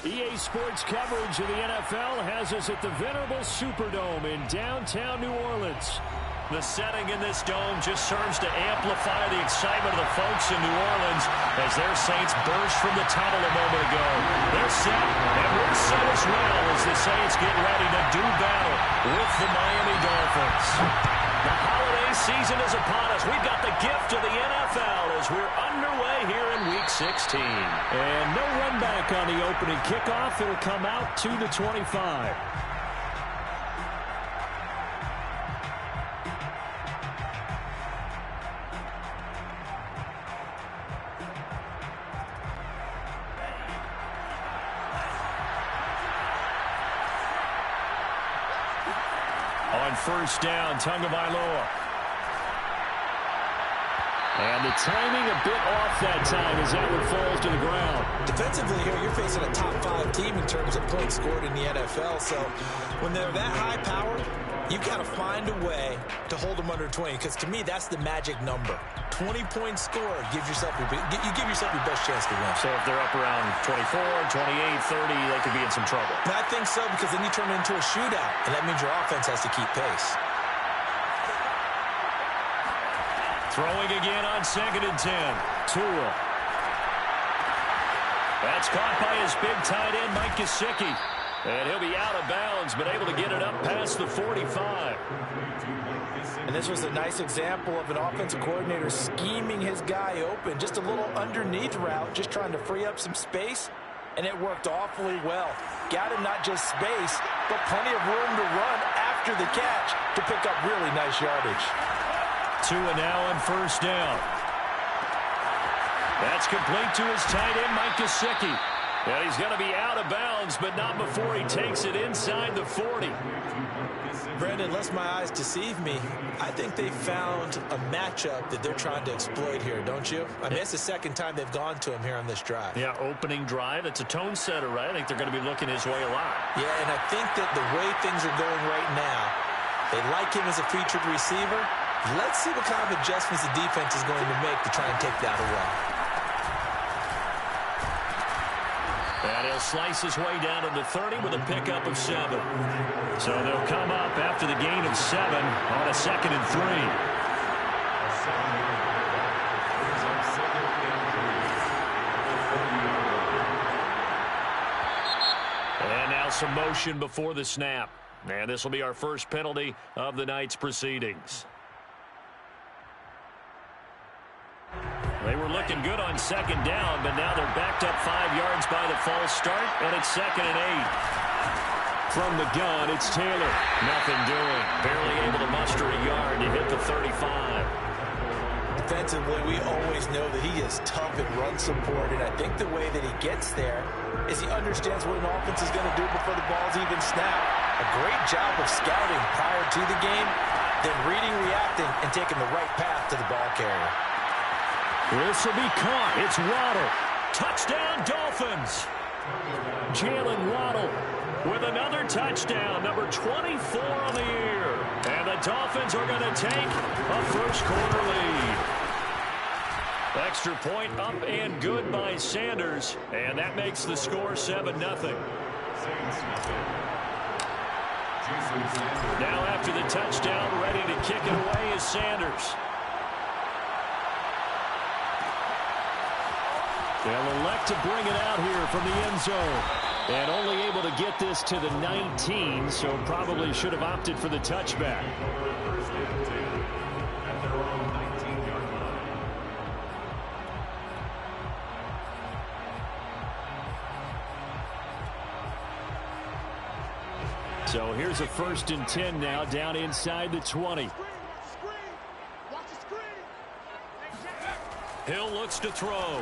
EA Sports coverage of the NFL has us at the venerable Superdome in downtown New Orleans. The setting in this dome just serves to amplify the excitement of the folks in New Orleans as their Saints burst from the tunnel a moment ago. They're set, and we're set as well as the Saints get ready to do battle with the Miami Dolphins. The holiday season is upon us. We've got the gift of the NFL as we're underway here in Week 16. And no run back on the opening kickoff. It'll come out to the 25. On first down, Tagovailoa. And the timing a bit off that time as that one falls to the ground. Defensively here, you're facing a top-5 team in terms of points scored in the NFL. So when they're that high power, you've got to find a way to hold them under 20. Because to me, that's the magic number. 20-point score gives yourself you give yourself your best chance to win. So if they're up around 24, 28, 30, they could be in some trouble. And I think so, because then you turn it into a shootout, and that means your offense has to keep pace. Throwing again on 2nd and 10. Tua. That's caught by his big tight end, Mike Gesicki. And he'll be out of bounds, but able to get it up past the 45. And this was a nice example of an offensive coordinator scheming his guy open. Just a little underneath route, just trying to free up some space. And it worked awfully well. Got him not just space, but plenty of room to run after the catch to pick up really nice yardage. Tua now on first down. That's complete to his tight end, Mike Gesicki. And he's going to be out of bounds, but not before he takes it inside the 40. Brandon, lest my eyes deceive me, I think they found a matchup that they're trying to exploit here, don't you? I mean, it's the second time they've gone to him here on this drive. Yeah, opening drive. It's a tone setter, right? I think they're going to be looking his way a lot. Yeah, and I think that the way things are going right now, they like him as a featured receiver. Let's see what kind of adjustments the defense is going to make to try and take that away. And he'll slice his way down to the 30 with a pickup of 7. So they'll come up after the gain of 7 on a 2nd and 3. And now some motion before the snap. And this will be our first penalty of the night's proceedings. They were looking good on 2nd down, but now they're backed up 5 yards by the false start, and it's 2nd and 8. From the gun, it's Taylor. Nothing doing. Barely able to muster a yard to hit the 35. Defensively, we always know that he is tough in run support, and I think the way that he gets there is he understands what an offense is going to do before the ball's even snapped. A great job of scouting prior to the game, then reading, reacting, and taking the right path to the ball carrier. This will be caught. It's Waddle. Touchdown, Dolphins. Jalen Waddle with another touchdown, number 24 on the year. And the Dolphins are going to take a first-quarter lead. Extra point up and good by Sanders, and that makes the score 7-0. Now after the touchdown, ready to kick it away is Sanders. They'll elect to bring it out here from the end zone. And only able to get this to the 19, so probably should have opted for the touchback. So here's a 1st and 10 now, down inside the 20. Hill looks to throw.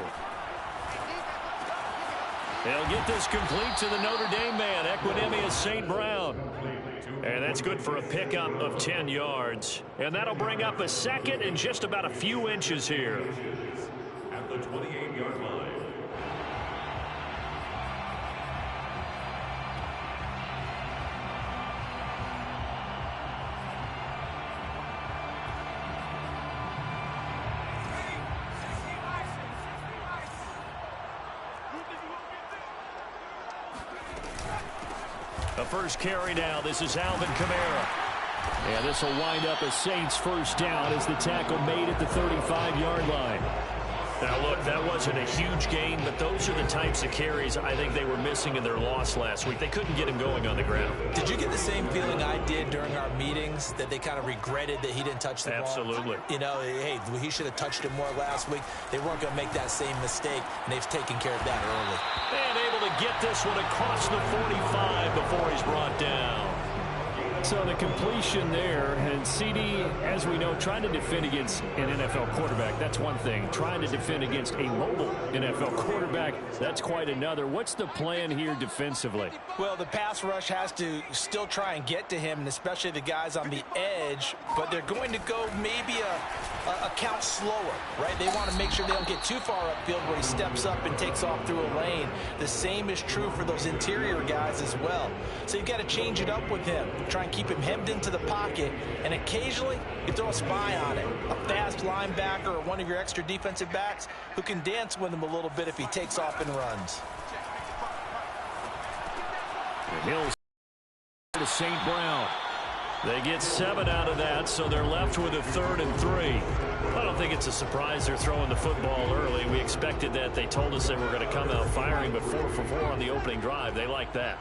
They'll get this complete to the Notre Dame man, Equanimeous St. Brown. And that's good for a pickup of 10 yards. And that'll bring up a 2nd and just about a few inches here. At the 28-yard line. first carry now. This is Alvin Kamara. And this will wind up a Saints first down as the tackle made at the 35-yard line. Now, look, that wasn't a huge gain, but those are the types of carries I think they were missing in their loss last week. They couldn't get him going on the ground. Did you get the same feeling I did during our meetings, that they kind of regretted that he didn't touch the ball? Absolutely. You know, hey, he should have touched it more last week. They weren't going to make that same mistake, and they've taken care of that early. And able to get this one across the 45 before he's brought down. So the completion there, and CD, as we know, trying to defend against an NFL quarterback, that's one thing. Trying to defend against a mobile NFL quarterback, that's quite another. What's the plan here defensively? Well, the pass rush has to still try and get to him, and especially the guys on the edge, but they're going to go maybe a count slower, right? They want to make sure they don't get too far upfield where he steps up and takes off through a lane. The same is true for those interior guys as well. So you've got to change it up with him. Try and keep him hemmed into the pocket, and occasionally you throw a spy on it. A fast linebacker or one of your extra defensive backs who can dance with him a little bit if he takes off and runs. Hills to St. Brown. They get 7 out of that, so they're left with a 3rd and 3. I don't think it's a surprise they're throwing the football early. We expected that. They told us they were going to come out firing, but 4 for 4 on the opening drive. They like that.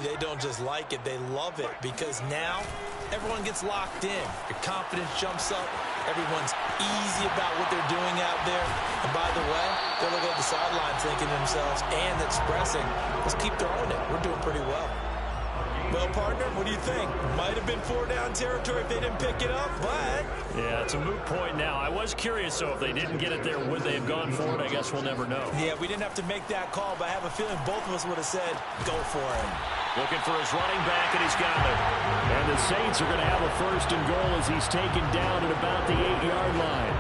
They don't just like it, they love it, because now everyone gets locked in. Your confidence jumps up. Everyone's easy about what they're doing out there. And by the way, they're looking at the sideline thinking to themselves and expressing, let's keep throwing it. We're doing pretty well. Well, partner, what do you think? Might have been 4-down territory if they didn't pick it up, but... Yeah, it's a moot point now. I was curious, though, if they didn't get it there, would they have gone for it? I guess we'll never know. Yeah, we didn't have to make that call, but I have a feeling both of us would have said, go for it. Looking for his running back, and he's got it. And the Saints are going to have a 1st and goal as he's taken down at about the 8-yard line.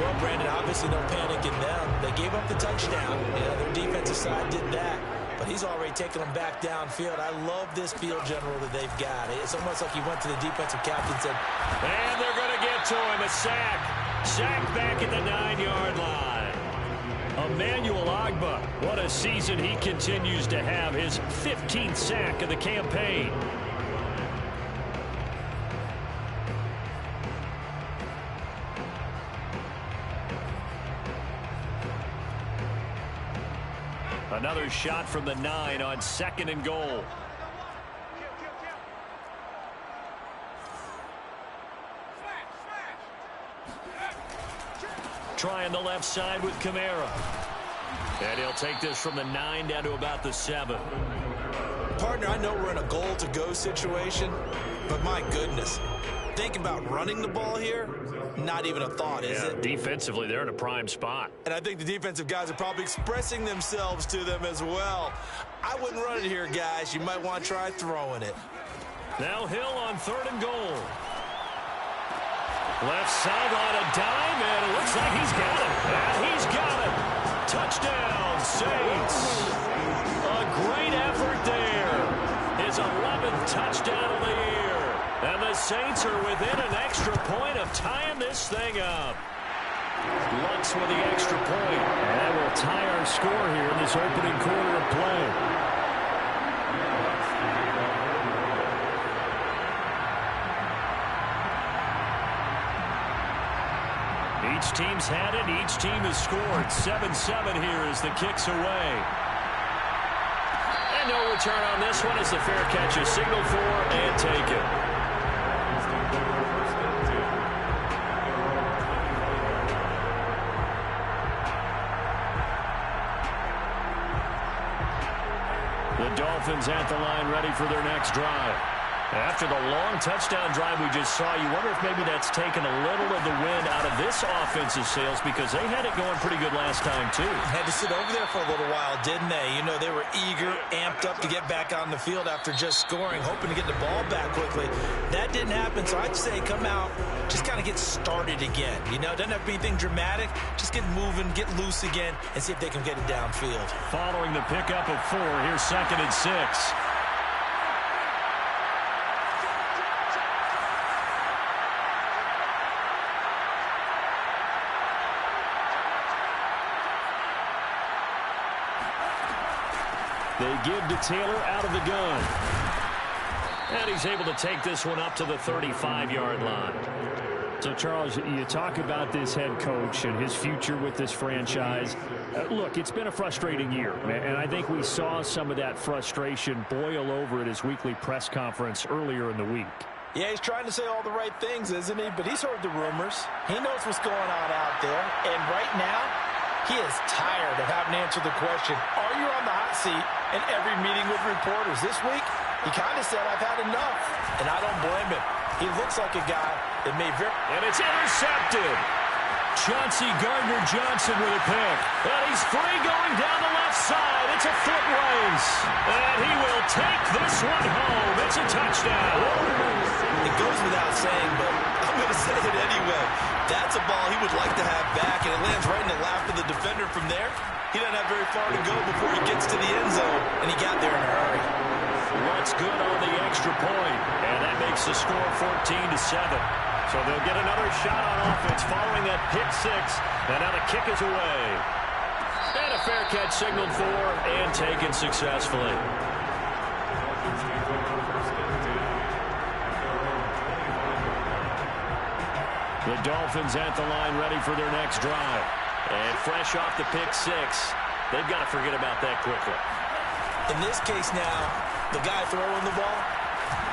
Well, Brandon, obviously no panic in them. They gave up the touchdown. Yeah, their defensive side did that. But he's already taken them back downfield. I love this field general that they've got. It's almost like he went to the defensive captain and said, and they're going to get to him. A sack. Sack back at the 9-yard line. Emmanuel Ogbah. What a season he continues to have. His 15th sack of the campaign. Another shot from the 9 on 2nd and goal. Trying the left side with Kamara. And he'll take this from the 9 down to about the 7. Partner, I know we're in a goal-to-go situation, but my goodness. Think about running the ball here. Not even a thought, is it? Defensively, they're in a prime spot. And I think the defensive guys are probably expressing themselves to them as well. I wouldn't run it here, guys. You might want to try throwing it. Now Hill on 3rd and goal. Left sideline, a dime, and it looks like he's got it. And he's got it. Touchdown, Saints. A great effort there. His 11th touchdown of the year. And the Saints are within an extra point of tying this thing up. Lutz with the extra point. And that will tie our score here in this opening quarter of play. Each team's had it. Each team has scored. 7-7 here as the kick's away. And no return on this one as the fair catch is signaled for and taken. The Dolphins at the line ready for their next drive. After the long touchdown drive we just saw, you wonder if maybe that's taken a little of the wind out of this offensive sails because they had it going pretty good last time, too. Had to sit over there for a little while, didn't they? You know, they were eager, amped up to get back on the field after just scoring, hoping to get the ball back quickly. That didn't happen, so I'd say come out, just kind of get started again. You know, it doesn't have to be anything dramatic. Just get moving, get loose again, and see if they can get it downfield. Following the pickup of 4, here's 2nd and 6. They give to Taylor out of the gun. And he's able to take this one up to the 35-yard line. So, Charles, you talk about this head coach and his future with this franchise. Look, it's been a frustrating year, and I think we saw some of that frustration boil over at his weekly press conference earlier in the week. Yeah, he's trying to say all the right things, isn't he? But he's heard the rumors. He knows what's going on out there. And right now, he is tired of having to answer the question, are you on the hot seat in every meeting with reporters? This week, he kind of said, I've had enough. And I don't blame him. He looks like a guy that may very... And it's intercepted. Chauncey Gardner-Johnson with a pick. And he's free going down the left side. It's a foot race. And he will take this one home. It's a touchdown. It goes without saying, but I'm going to say it anyway. That's a ball he would like to have back, and it lands right in the lap of the defender from there. He doesn't have very far to go before he gets to the end zone, and he got there in a hurry. What's good on the extra point, and that makes the score 14-7. So they'll get another shot on offense following that pick six, and now the kick is away. And a fair catch signaled for and taken successfully. The Dolphins at the line ready for their next drive. And fresh off the pick six, they've got to forget about that quickly. In this case now, the guy throwing the ball,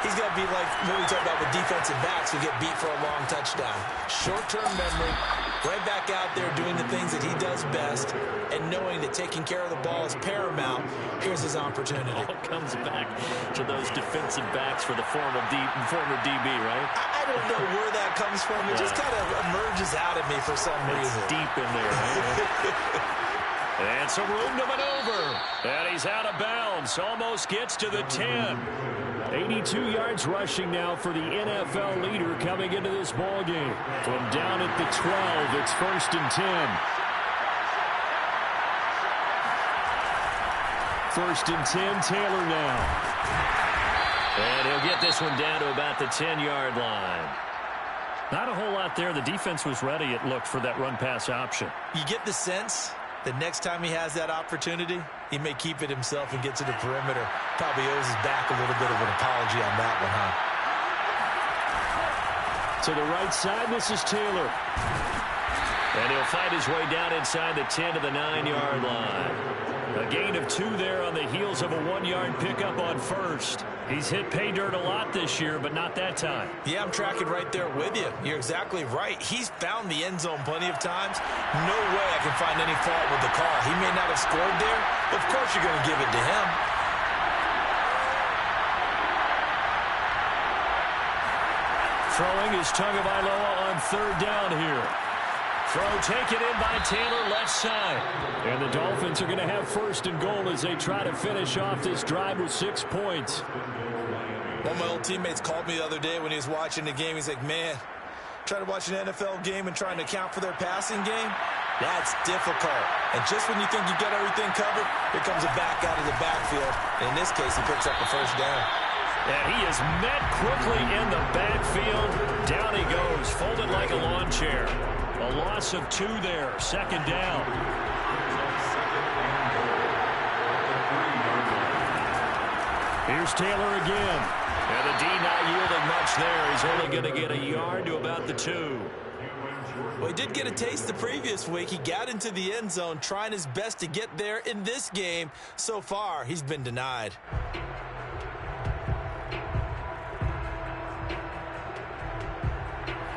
he's got to be like what we talk about with defensive backs who get beat for a long touchdown. Short-term memory, right back out there doing the things that he does best, and knowing that taking care of the ball is paramount. Here's his opportunity. All comes back to those defensive backs for the former DB, right? I don't know where that comes from. It just kind of emerges out of me for some reason. Deep in there. And some room to maneuver. And he's out of bounds. Almost gets to the 10. 82 yards rushing now for the NFL leader coming into this ball game. From down at the 12, it's 1st and 10. 1st and 10, Taylor now. And he'll get this one down to about the 10-yard line. Not a whole lot there. The defense was ready, it looked, for that run-pass option. You get the sense that next time he has that opportunity, he may keep it himself and get to the perimeter. Probably owes his back a little bit of an apology on that one, huh? To the right side, this is Taylor. And he'll fight his way down inside the 10 to the 9-yard line. A gain of 2 there on the heels of a 1-yard pickup on first. He's hit pay dirt a lot this year, but not that time. Yeah, I'm tracking right there with you. You're exactly right. He's found the end zone plenty of times. No way I can find any fault with the call. He may not have scored there, but of course you're going to give it to him. Throwing is Tagovailoa on 3rd down here. Throw taken in by Taylor, left side. And the Dolphins are going to have 1st and goal as they try to finish off this drive with 6 points. One of my old teammates called me the other day when he was watching the game. He's like, man, trying to watch an NFL game and trying to account for their passing game, that's difficult. And just when you think you got everything covered, here comes a back out of the backfield. And in this case, he picks up a 1st down. And he is met quickly in the backfield. Down he goes, folded like a lawn chair. A loss of 2 there, 2nd down. Here's Taylor again. And the D not yielding much there. He's only going to get a yard to about the 2. Well, he did get a taste the previous week. He got into the end zone, trying his best to get there in this game. So far, he's been denied.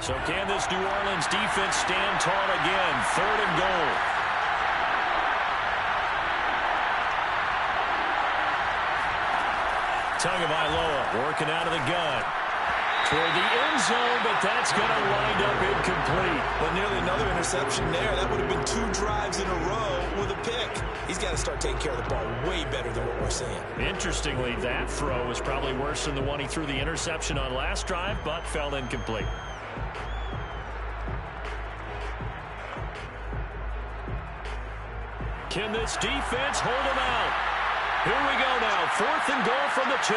So can this New Orleans defense stand tall again? 3rd and goal. Tagovailoa working out of the gun. Toward the end zone, but that's going to wind up incomplete. But nearly another interception there. That would have been 2 drives in a row with a pick. He's got to start taking care of the ball way better than what we're seeing. Interestingly, that throw was probably worse than the one he threw the interception on last drive, but fell incomplete. Can this defense hold him out? Here we go now. 4th and goal from the 2.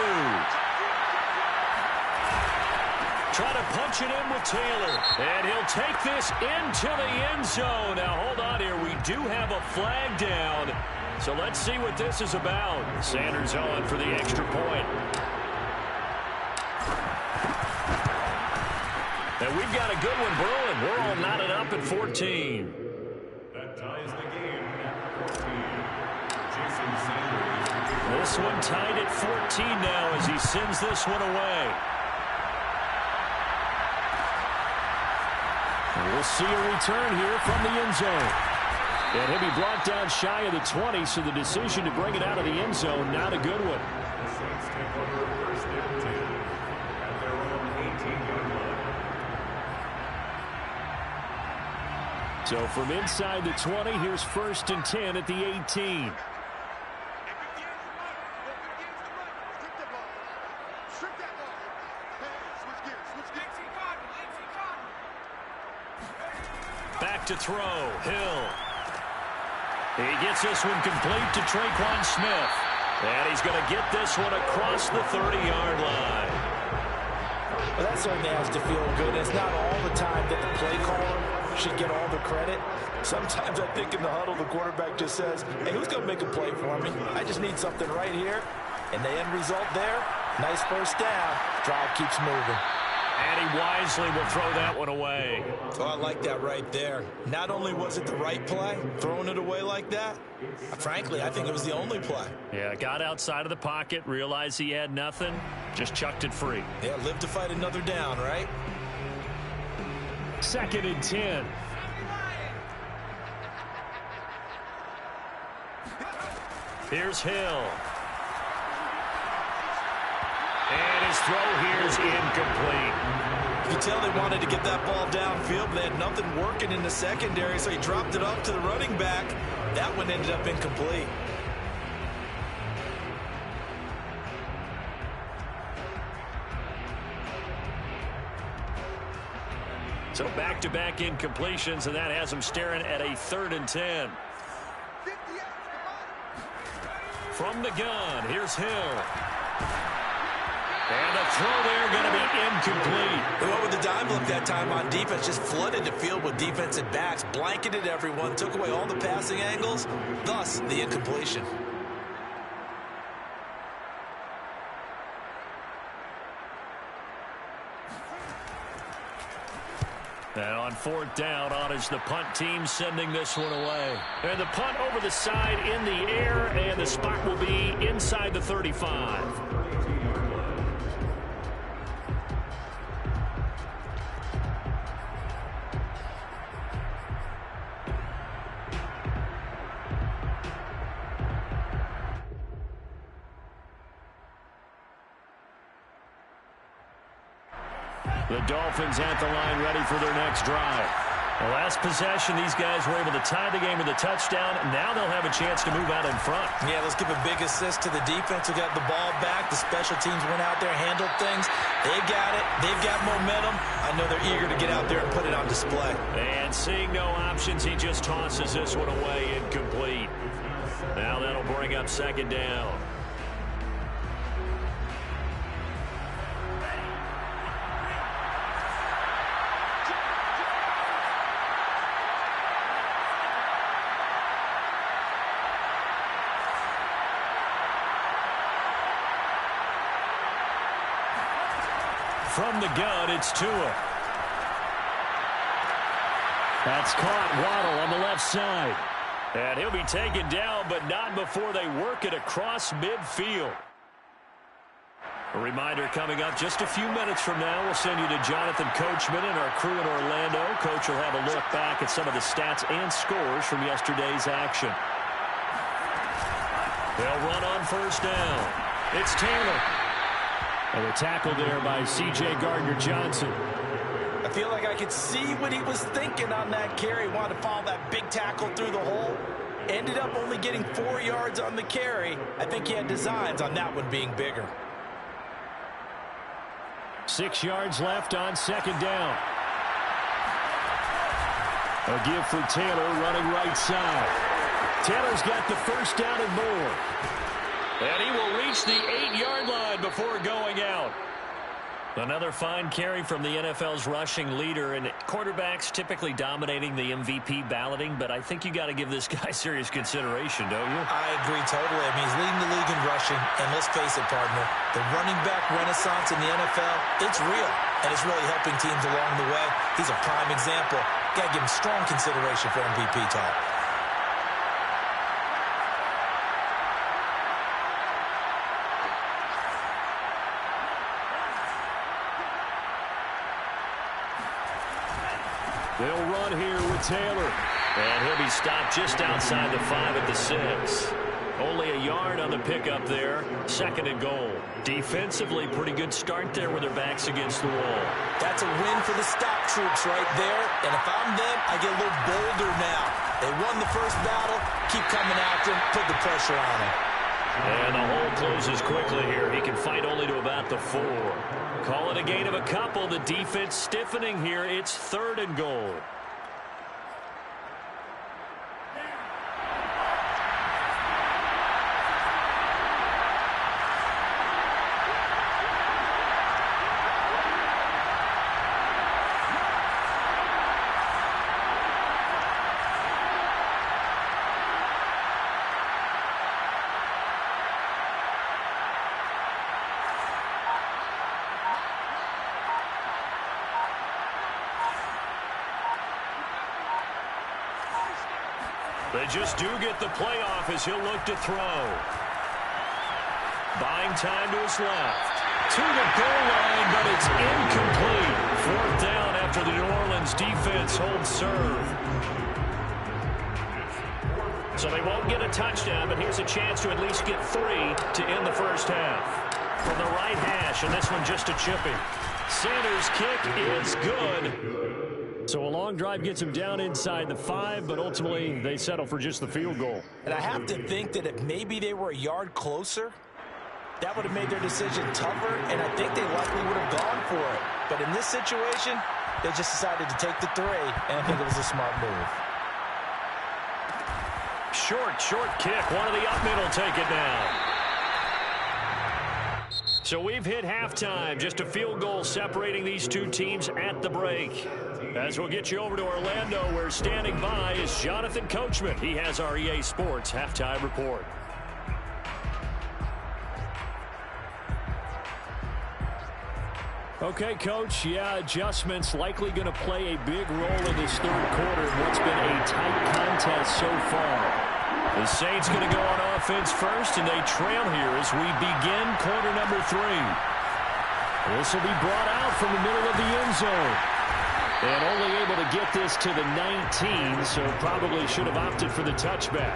Try to punch it in with Taylor. And he'll take this into the end zone. Now, hold on here. We do have a flag down. So let's see what this is about. Sanders on for the extra point. And we've got a good one brewing. We're all knotted up at 14. That ties the game at 14. Jason Sanders. This one tied at 14 now as he sends this one away. And we'll see a return here from the end zone. And he'll be brought down shy of the 20, so the decision to bring it out of the end zone, not a good one. The Saints take over first and 10 at their own 18-yard line. So from inside the 20, here's first and 10 at the 18. Back to throw, Hill. He gets this one complete to Tre'Quan Smith. And he's going to get this one across the 30-yard line. Well, that certainly has to feel good. It's not all the time that the play caller should get all the credit. Sometimes I think in the huddle, the quarterback just says, hey, who's going to make a play for me? I just need something right here. And the end result there, nice first down. Drive keeps moving. And he wisely will throw that one away. Oh, I like that right there. Not only was it the right play, throwing it away like that, frankly, I think it was the only play. Yeah, got outside of the pocket, realized he had nothing, just chucked it free. Yeah, live to fight another down, right? Second and 10. Here's Hill. And his throw here is incomplete. You can tell they wanted to get that ball downfield, but they had nothing working in the secondary, so he dropped it off to the running back. That one ended up incomplete. So back-to-back incompletions, and that has him staring at a 3rd and 10. From the gun, here's Hill. And the throw there going to be incomplete. They went with the dime look that time on defense, just flooded the field with defensive backs, blanketed everyone, took away all the passing angles, thus the incompletion. And on 4th down, on is the punt team sending this one away. And the punt over the side in the air, and the spot will be inside the 35. The Dolphins at the line ready for their next drive. The last possession, these guys were able to tie the game with a touchdown. Now they'll have a chance to move out in front. Yeah, let's give a big assist to the defense who got the ball back. The special teams went out there, handled things. They got it. They've got momentum. I know they're eager to get out there and put it on display. And seeing no options, he just tosses this one away incomplete. Now that'll bring up 2nd down. From the gun, it's Tua. That's caught. Waddle on the left side. And he'll be taken down, but not before they work it across midfield. A reminder coming up just a few minutes from now. We'll send you to Jonathan Coachman and our crew in Orlando. Coach will have a look back at some of the stats and scores from yesterday's action. They'll run on 1st down. It's Taylor. And a tackle there by C.J. Gardner-Johnson. I feel like I could see what he was thinking on that carry. Wanted to follow that big tackle through the hole. Ended up only getting 4 yards on the carry. I think he had designs on that one being bigger. 6 yards left on 2nd down. A give for Taylor running right side. Taylor's got the 1st down and more. And he will reach the 8-yard line before going out. Another fine carry from the NFL's rushing leader, and quarterbacks typically dominating the MVP balloting, but I think you got to give this guy serious consideration, don't you? I agree totally. I mean, he's leading the league in rushing, and let's face it, partner, the running back renaissance in the NFL, it's real, and it's really helping teams along the way. He's a prime example. Got to give him strong consideration for MVP talk. They'll run here with Taylor. And he'll be stopped just outside the 5 at the 6. Only a yard on the pickup there. 2nd and goal. Defensively, pretty good start there with their backs against the wall. That's a win for the stop troops right there. And if I'm them, I get a little bolder now. They won the first battle. Keep coming after him. Put the pressure on him. And the hole closes quickly here. He can fight only to about the 4. Call it a gain of a couple. The defense stiffening here. It's 3rd and goal. They just do get the playoff as he'll look to throw. Buying time to his left. To the goal line, but it's incomplete. 4th down after the New Orleans defense holds serve. So they won't get a touchdown, but here's a chance to at least get 3 to end the first half. From the right hash, and this one just a chipping. Sanders' kick is good. So a long drive gets him down inside the 5, but ultimately they settle for just the field goal. And I have to think that if maybe they were a yard closer, that would have made their decision tougher, and I think they likely would have gone for it. But in this situation, they just decided to take the 3, and I think it was a smart move. Short kick. One of the up middle take it now. So we've hit halftime. Just a field goal separating these two teams at the break. As we'll get you over to Orlando, where standing by is Jonathan Coachman. He has our EA Sports halftime report. Okay, Coach. Yeah, adjustments likely going to play a big role in this 3rd quarter in what's been a tight contest so far. The Saints going to go on offense first, and they trail here as we begin quarter number 3. This will be brought out from the middle of the end zone. And only able to get this to the 19, so probably should have opted for the touchback.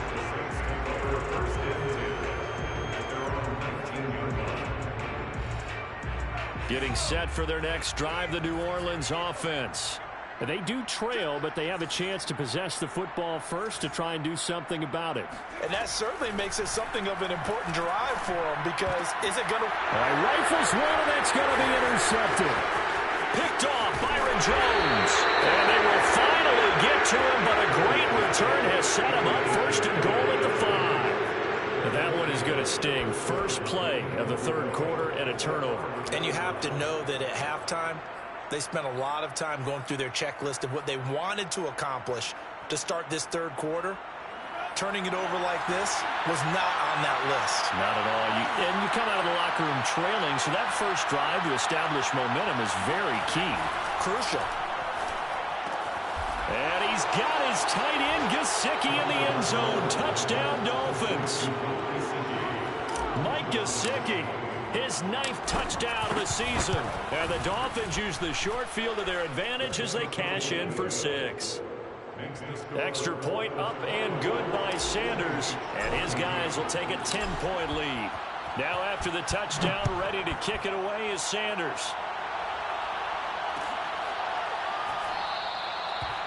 Getting set for their next drive, the New Orleans offense. They do trail, but they have a chance to possess the football first to try and do something about it. And that certainly makes it something of an important drive for them, because is it going to... Rifles one, and that's going to be intercepted. Picked off Byron Jones. And they will finally get to him, but a great return has set him up 1st and goal at the 5. And that one is going to sting. First play of the 3rd quarter and a turnover. And you have to know that at halftime, they spent a lot of time going through their checklist of what they wanted to accomplish to start this 3rd quarter. Turning it over like this was not on that list. Not at all. And you come out of the locker room trailing, so that first drive to establish momentum is very key. Crucial. And he's got his tight end, Gesicki, in the end zone. Touchdown, Dolphins. Mike Gesicki, his 9th touchdown of the season. And the Dolphins use the short field to their advantage as they cash in for 6. Extra point up and good by Sanders. And his guys will take a 10-point lead. Now after the touchdown, ready to kick it away is Sanders.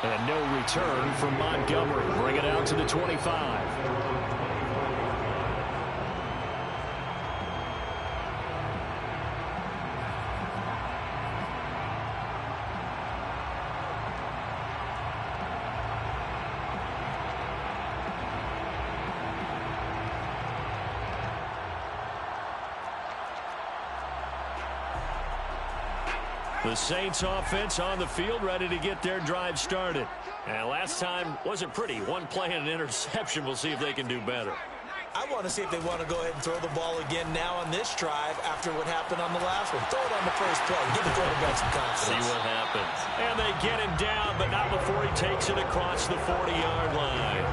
And no return from Montgomery. Bring it out to the 25. The Saints offense on the field, ready to get their drive started. And last time wasn't pretty. One play and an interception. We'll see if they can do better. I want to see if they want to go ahead and throw the ball again now on this drive after what happened on the last one. Throw it on the first play. Give the quarterback some confidence. See what happens. And they get him down, but not before he takes it across the 40-yard line.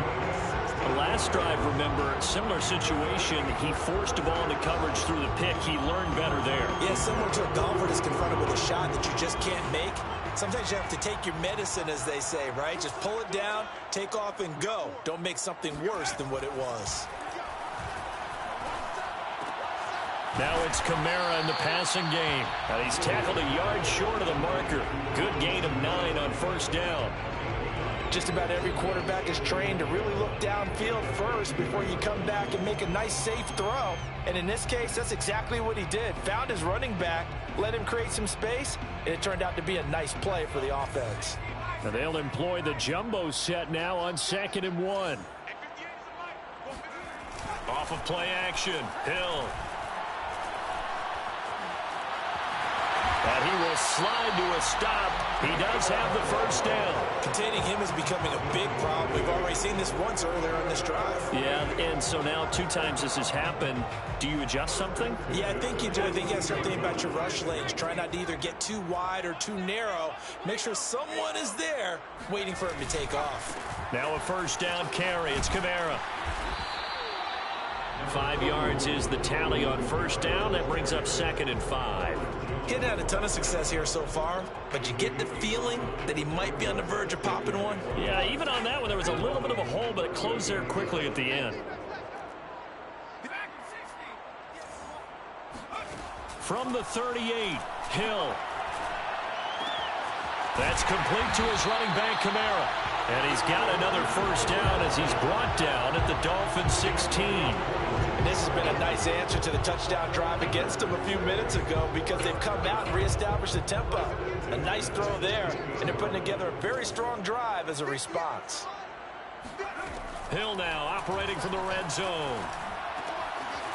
The last drive, remember, similar situation. He forced the ball into coverage through the pick. He learned better there. Yeah, similar to a golfer that's confronted with a shot that you just can't make. Sometimes you have to take your medicine, as they say, right? Just pull it down, take off, and go. Don't make something worse than what it was. Now it's Kamara in the passing game. And he's tackled a yard short of the marker. Good gain of 9 on first down. Just about every quarterback is trained to really look downfield first before you come back and make a nice, safe throw. And in this case, that's exactly what he did. Found his running back, let him create some space, and it turned out to be a nice play for the offense. Now they'll employ the jumbo set now on 2nd and 1. Off of play action, Hill. And he will slide to a stop. He does have the first down. Containing him is becoming a big problem. We've already seen this once earlier on this drive. Yeah, and so now 2 times this has happened. Do you adjust something? Yeah, I think you do. I think you got to start thinking about your rush lanes. Try not to either get too wide or too narrow. Make sure someone is there waiting for him to take off. Now a first down carry. It's Kamara. 5 yards is the tally on first down. That brings up 2nd and 5. He hadn't had a ton of success here so far, but you get the feeling that he might be on the verge of popping one. Yeah, even on that one, there was a little bit of a hole, but it closed there quickly at the end. From the 38, Hill. That's complete to his running back, Kamara. And he's got another first down as he's brought down at the Dolphins 16. And this has been a nice answer to the touchdown drive against them a few minutes ago because they've come out and reestablished the tempo. A nice throw there, and they're putting together a very strong drive as a response. Hill now operating from the red zone.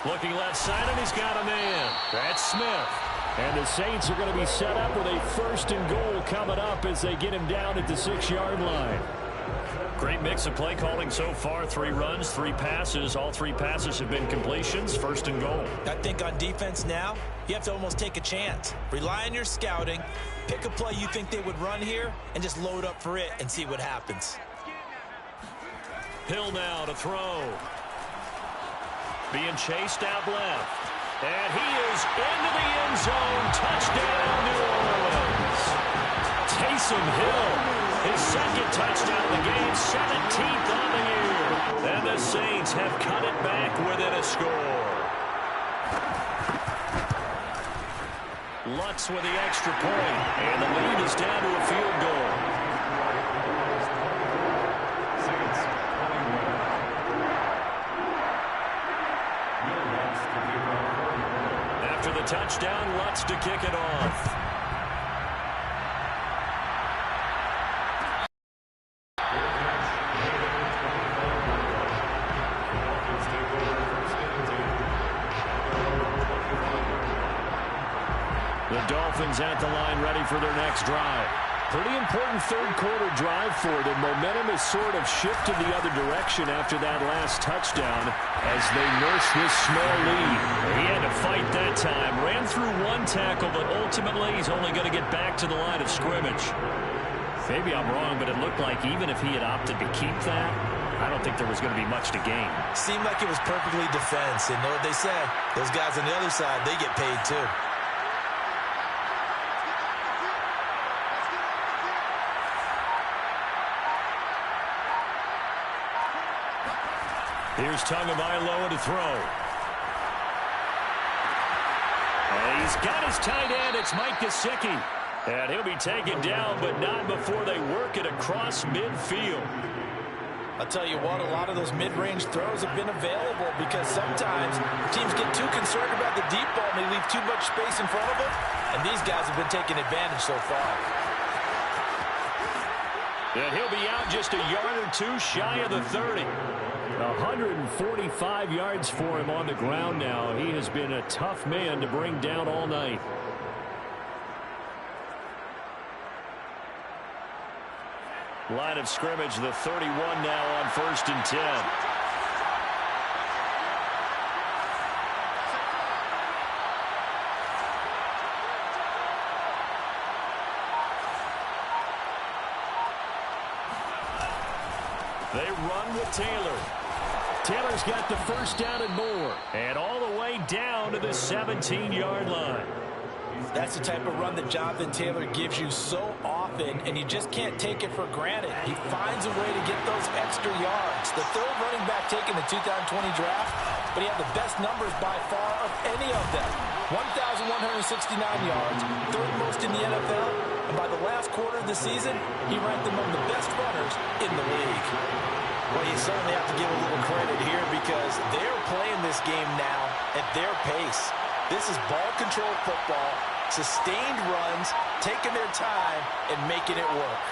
Looking left side, and he's got a man. That's Smith. And the Saints are going to be set up with a 1st and goal coming up as they get him down at the 6-yard line. Great mix of play calling so far. 3 runs, 3 passes. All 3 passes have been completions. 1st and goal. I think on defense now, you have to almost take a chance. Rely on your scouting. Pick a play you think they would run here and just load up for it and see what happens. Hill now to throw. Being chased out left. And he is into the end zone. Touchdown, New Orleans. Taysom Hill, his 2nd touchdown of the game, 17th on the year. And the Saints have cut it back within a score. Lutz with the extra point, and the lead is down to a field goal. After the touchdown, Lutz to kick it off. The Dolphins at the line ready for their next drive. Pretty important 3rd quarter drive for them. Momentum has sort of shifted the other direction after that last touchdown as they nurse this small lead. He had to fight that time. Ran through 1 tackle, but ultimately he's only going to get back to the line of scrimmage. Maybe I'm wrong, but it looked like even if he had opted to keep that, I don't think there was going to be much to gain. Seemed like it was perfectly defense. And know what they say? Those guys on the other side, they get paid too. Here's Tagovailoa to throw. And he's got his tight end. It's Mike Gesicki. And he'll be taken down, but not before they work it across midfield. I'll tell you what, a lot of those mid-range throws have been available because sometimes teams get too concerned about the deep ball and they leave too much space in front of them. And these guys have been taking advantage so far. And he'll be out just a yard or 2 shy of the 30. 145 yards for him on the ground now. He has been a tough man to bring down all night. Line of scrimmage, the 31 now on 1st and 10. They run with Taylor. Taylor's got the first down and more. And all the way down to the 17-yard line. That's the type of run that Jonathan Taylor gives you so often, and you just can't take it for granted. He finds a way to get those extra yards. The third running back taken in the 2020 draft, but he had the best numbers by far of any of them. 1,169 yards, third most in the NFL, and by the last quarter of the season, he ranked among the best runners in the league. Well, you certainly have to give a little credit here because they're playing this game now at their pace. This is ball control football, sustained runs, taking their time, and making it work.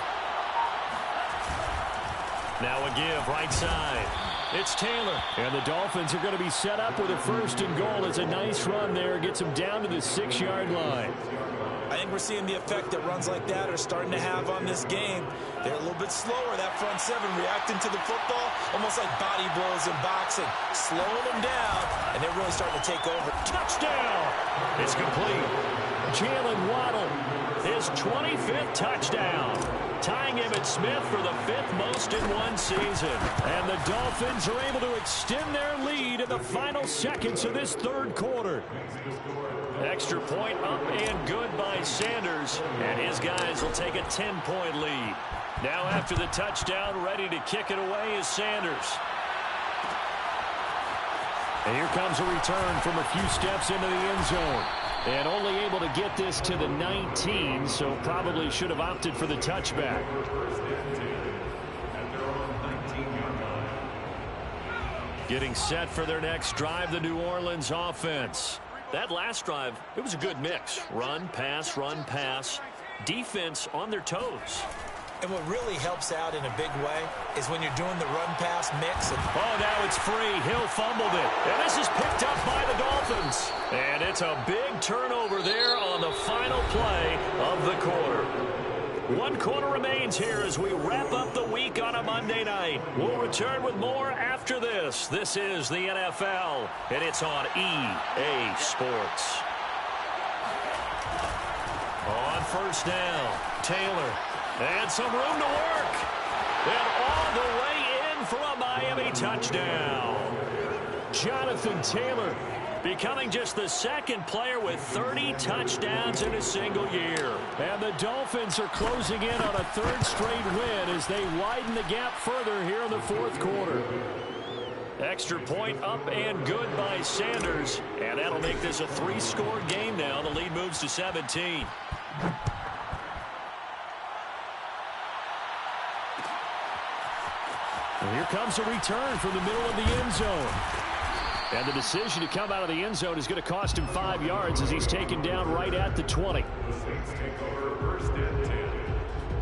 Now a give, right side. It's Taylor. And the Dolphins are going to be set up with a 1st and goal. It's a nice run there. Gets them down to the 6-yard line. I think we're seeing the effect that runs like that are starting to have on this game. They're a little bit slower, that front seven, reacting to the football, almost like body blows in boxing, slowing them down, and they're really starting to take over. Touchdown! It's complete. Jalen Waddle, his 25th touchdown, tying Emmitt Smith for the 5th most in one season. And the Dolphins are able to extend their lead in the final seconds of this third quarter. Extra point up and good by Sanders, and his guys will take a 10-point lead. Now after the touchdown, ready to kick it away is Sanders. And here comes a return from a few steps into the end zone. And only able to get this to the 19, so probably should have opted for the touchback. Getting set for their next drive, the New Orleans offense. That last drive, it was a good mix. Run, pass, defense on their toes. And what really helps out in a big way is when you're doing the run-pass mix. Oh, now it's free. Hill fumbled it. And this is picked up by the Dolphins. And it's a big turnover there on the final play of the quarter. 1 quarter remains here as we wrap up the week on a Monday night. We'll return with more after this. This is the NFL, and it's on EA Sports. On 1st down, Taylor. And some room to work. And all the way in for a Miami touchdown. Jonathan Taylor becoming just the 2nd player with 30 touchdowns in a single year. And the Dolphins are closing in on a 3rd straight win as they widen the gap further here in the 4th quarter. Extra point up and good by Sanders. And that'll make this a 3-score game now. The lead moves to 17. And here comes a return from the middle of the end zone. And the decision to come out of the end zone is going to cost him 5 yards as he's taken down right at the 20. The Saints take over 1st and 10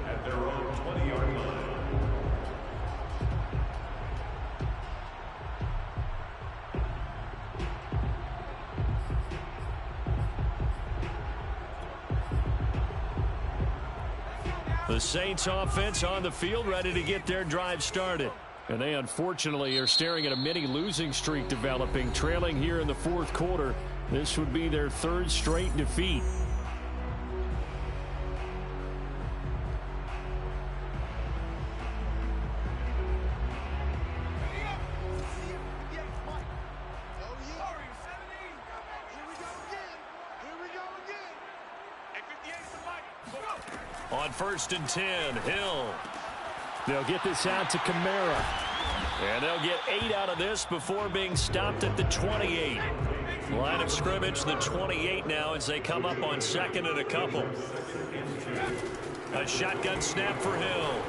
at their own 20-yard line. The Saints offense on the field ready to get their drive started. And they unfortunately are staring at a mini losing streak developing, trailing here in the 4th quarter. This would be their 3rd straight defeat. On 1st and 10, Hill. They'll get this out to Kamara. And they'll get 8 out of this before being stopped at the 28. Line of scrimmage, the 28 now as they come up on 2nd and a couple. A shotgun snap for Hill.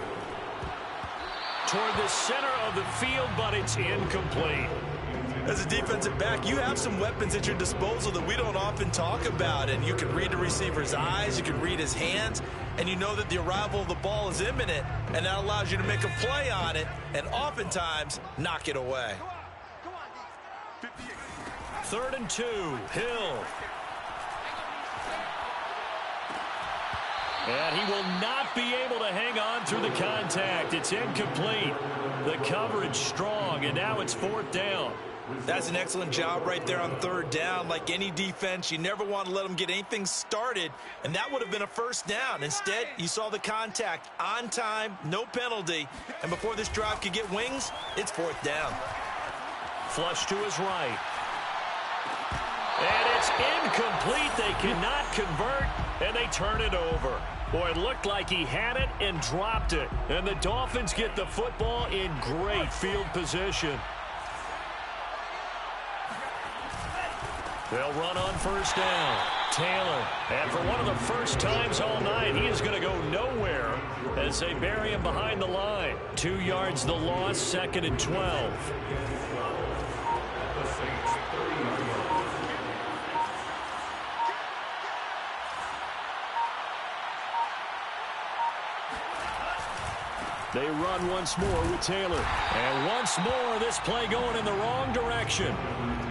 Toward the center of the field, but it's incomplete. As a defensive back, you have some weapons at your disposal that we don't often talk about. And you can read the receiver's eyes, you can read his hands, and you know that the arrival of the ball is imminent, and that allows you to make a play on it and oftentimes knock it away. 3rd and 2, Hill. And he will not be able to hang on through the contact. It's incomplete. The coverage strong, and now it's 4th down. That's an excellent job right there on 3rd down. Like any defense, you never want to let them get anything started, and that would have been a 1st down. Instead, you saw the contact on time, no penalty, and before this drive could get wings, it's 4th down. Flush to his right. And it's incomplete. They cannot convert, and they turn it over. Boy, it looked like he had it and dropped it. And the Dolphins get the football in great field position. They'll run on 1st down. Taylor, and for one of the first times all night, he is going to go nowhere as they bury him behind the line. 2 yards the loss, 2nd and 12. They run once more with Taylor. And once more, this play going in the wrong direction.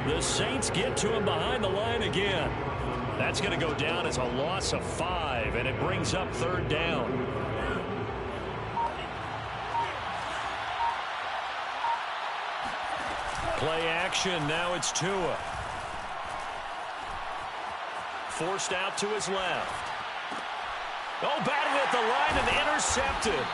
The Saints get to him behind the line again. That's going to go down as a loss of 5, and it brings up 3rd down. Play action. Now it's Tua. Forced out to his left. Oh, batted at the line and intercepted.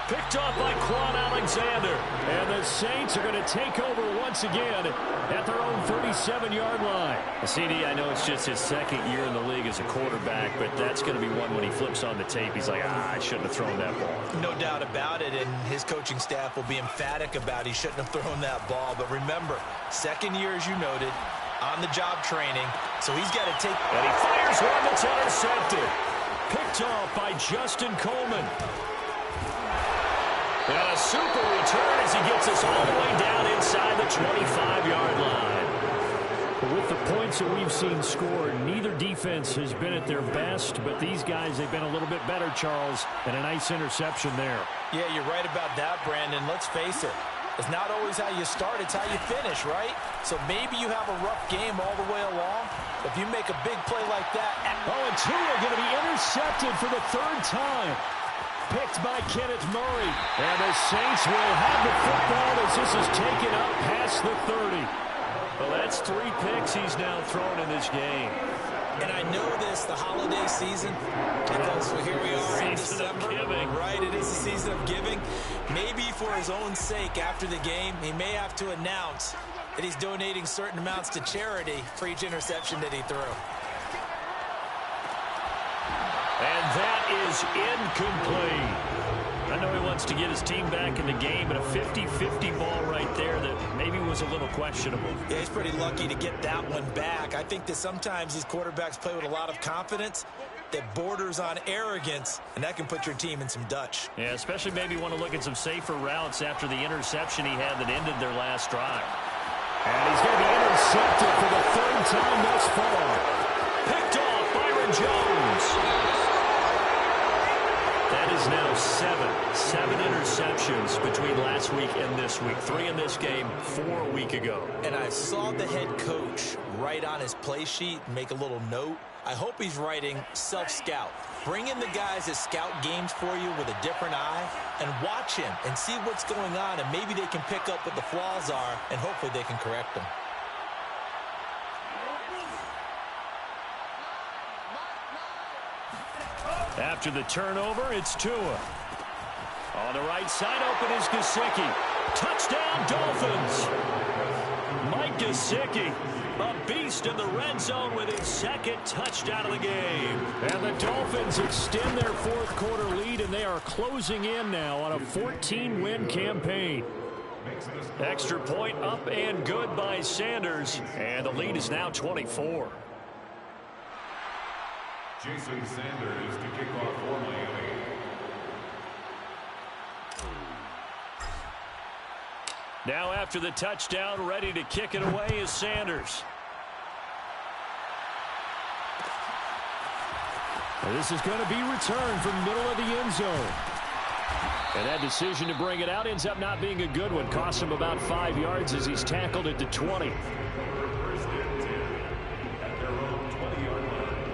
Picked off by Quan Alexander. And the Saints are going to take over once again at their own 37-yard line. CD, I know it's just his 2nd year in the league as a quarterback, but that's going to be one when he flips on the tape. He's like, I shouldn't have thrown that ball. No doubt about it, and his coaching staff will be emphatic about he shouldn't have thrown that ball. But remember, 2nd year, as you noted, on-the-job training, so he's got to take... And he fires one that's intercepted. Picked off by Justin Coleman. And a super return as he gets us all the way down inside the 25-yard line. With the points that we've seen scored, neither defense has been at their best, but these guys, they've been a little bit better, Charles, and a nice interception there. Yeah, you're right about that, Brandon. Let's face it. It's not always how you start, it's how you finish, right? So maybe you have a rough game all the way along. If you make a big play like that... Oh, and Tua going to be intercepted for the 3rd time. Picked by Kenneth Murray. And the Saints will have the football as this is taken up past the 30. Well, that's 3 picks he's now thrown in this game. And I know this, the holiday season, because here we are in December. Right, it is the season of giving. Maybe for his own sake after the game, he may have to announce that he's donating certain amounts to charity for each interception that he threw. And that is incomplete. I know he wants to get his team back in the game, but a 50-50 ball right there that maybe was a little questionable. Yeah, he's pretty lucky to get that one back. I think that sometimes these quarterbacks play with a lot of confidence that borders on arrogance, and that can put your team in some Dutch. Yeah, especially maybe want to look at some safer routes after the interception he had that ended their last drive. And he's going to be intercepted for the 3rd time thus far. Picked off Byron Jones. That is now 7 interceptions between last week and this week. 3 in this game, 4 a week ago. And I saw the head coach write on his play sheet, make a little note. I hope he's writing self-scout. Bring in the guys that scout games for you with a different eye and watch him and see what's going on, and maybe they can pick up what the flaws are, and hopefully they can correct them. After the turnover, it's Tua. On the right side, open is Gesicki. Touchdown, Dolphins. Mike Gesicki, a beast in the red zone with his 2nd touchdown of the game. And the Dolphins extend their 4th quarter lead, and they are closing in now on a 14-win campaign. Extra point up and good by Sanders, and the lead is now 24. Jason Sanders to kick off for Miami. Now after the touchdown, ready to kick it away is Sanders. And this is going to be returned from middle of the end zone. And that decision to bring it out ends up not being a good one. Costs him about 5 yards as he's tackled at the 20. First and 10 at their own 20-yard line.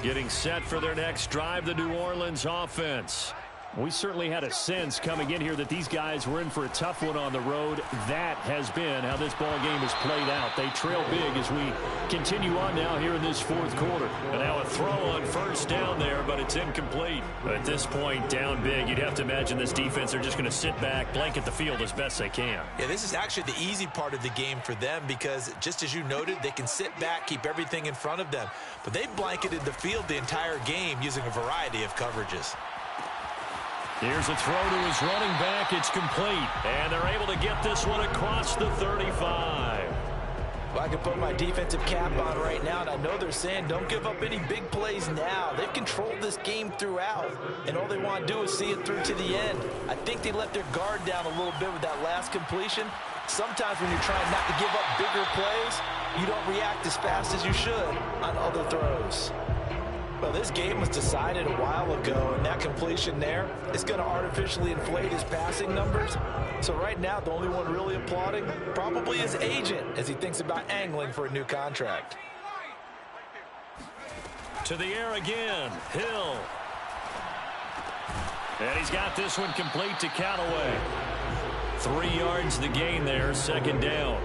Getting set for their next drive, the New Orleans offense. We certainly had a sense coming in here that these guys were in for a tough one on the road. That has been how this ball game has played out. They trail big as we continue on now here in this fourth quarter. And now a throw on first down there, but it's incomplete. At this point, down big, you'd have to imagine this defense, they're just going to sit back, blanket the field as best they can. Yeah, this is actually the easy part of the game for them because, just as you noted, they can sit back, keep everything in front of them. But they've blanketed the field the entire game using a variety of coverages. Here's a throw to his running back. It's complete. And they're able to get this one across the 35. Well, I can put my defensive cap on right now, and I know they're saying don't give up any big plays now. They've controlled this game throughout, and all they want to do is see it through to the end. I think they let their guard down a little bit with that last completion. Sometimes when you're trying not to give up bigger plays, you don't react as fast as you should on other throws. Well, this game was decided a while ago, and that completion there is going to artificially inflate his passing numbers. So right now, the only one really applauding probably his agent as he thinks about angling for a new contract. To the air again, Hill. And he's got this one complete to Callaway. 3 yards the gain there, second down.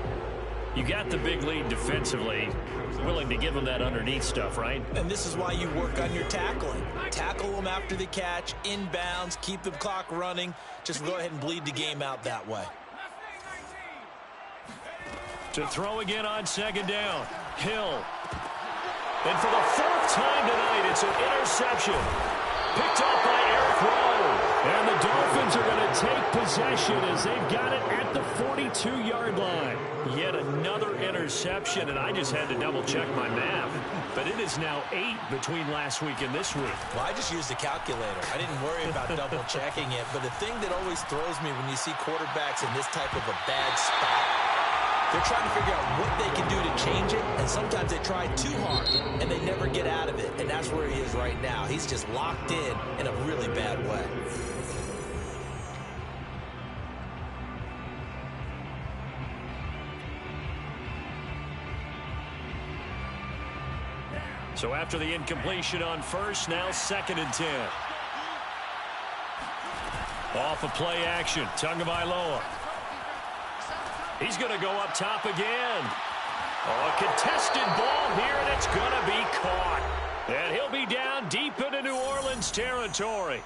You got the big lead defensively. Willing to give them that underneath stuff, right? And this is why you work on your tackling. Tackle them after the catch, inbounds, keep the clock running. Just go ahead and bleed the game out that way. To throw again on second down, Hill. And for the 4th time tonight, it's an interception. Picked up by Eric Rowe. And the Dolphins are going to take possession as they've got it at the 42-yard line. Yet another interception, and I just had to double-check my math. But it is now 8 between last week and this week. Well, I just used a calculator. I didn't worry about double-checking it. But the thing that always throws me when you see quarterbacks in this type of a bad spot, they're trying to figure out what they can do to change it, and sometimes they try too hard, and they never get out of it. And that's where he is right now. He's just locked in a really bad way. So after the incompletion on first, now 2nd and 10. Off of play action, Tagovailoa. He's going to go up top again. Oh, a contested ball here, and it's going to be caught. And he'll be down deep into New Orleans territory.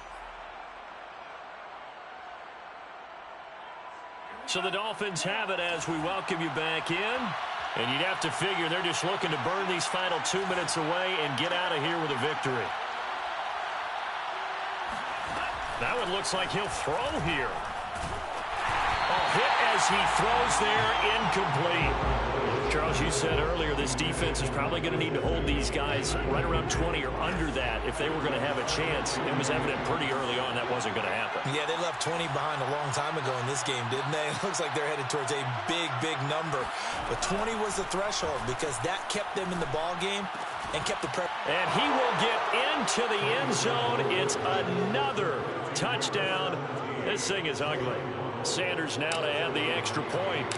So the Dolphins have it as we welcome you back in. And you'd have to figure they're just looking to burn these final 2 minutes away and get out of here with a victory. That one looks like he'll throw here. Oh, hit as he throws there, incomplete. Charles, you said earlier this defense is probably going to need to hold these guys right around 20 or under that if they were going to have a chance. It was evident pretty early on that wasn't going to happen. Yeah, they left 20 behind a long time ago in this game, didn't they? It looks like they're headed towards a big, big number. But 20 was the threshold because that kept them in the ball game and kept the pressure. And he will get into the end zone. It's another touchdown. This thing is ugly. Sanders now to add the extra point.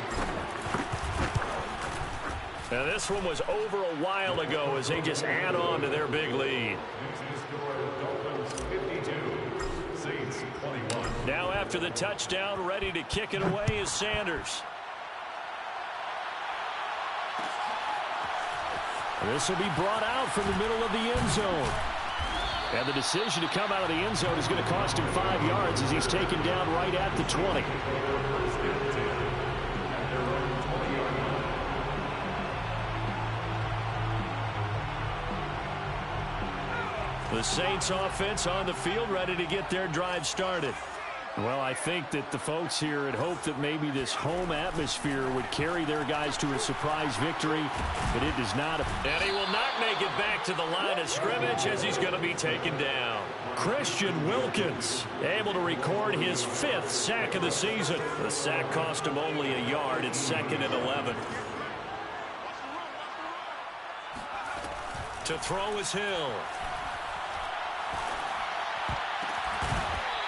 Now this one was over a while ago as they just add on to their big lead. Now after the touchdown, ready to kick it away is Sanders. This will be brought out from the middle of the end zone. And the decision to come out of the end zone is going to cost him 5 yards as he's taken down right at the 20. The Saints offense on the field ready to get their drive started. Well, I think that the folks here had hoped that maybe this home atmosphere would carry their guys to a surprise victory, but it does not. And he will not make it back to the line of scrimmage as he's going to be taken down. Christian Wilkins able to record his 5th sack of the season. The sack cost him only a yard. It's 2nd and 11. To throw is Hill.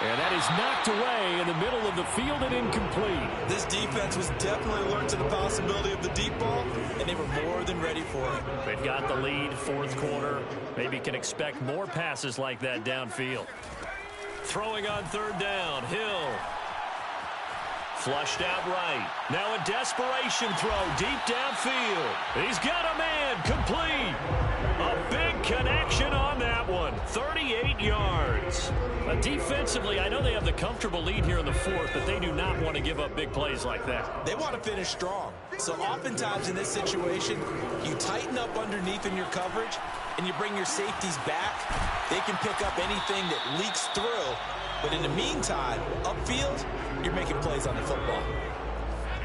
And that is knocked away in the middle of the field and incomplete. This defense was definitely alert to the possibility of the deep ball, and they were more than ready for it. They've got the lead, fourth quarter. Maybe can expect more passes like that downfield. Throwing on third down, Hill. Flushed out right. Now a desperation throw deep downfield. He's got a man, complete. A big connection on that one. 38 yards. Defensively, I know they have the comfortable lead here in the fourth, but they do not want to give up big plays like that. They want to finish strong. So oftentimes in this situation, you tighten up underneath in your coverage, and you bring your safeties back. They can pick up anything that leaks through. But in the meantime, upfield, you're making plays on the football.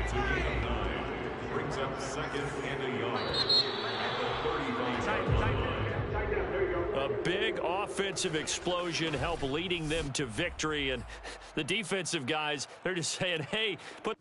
It's a gain of 9. Brings up second and a yard. A big offensive explosion helped leading them to victory. And the defensive guys, they're just saying, hey, put...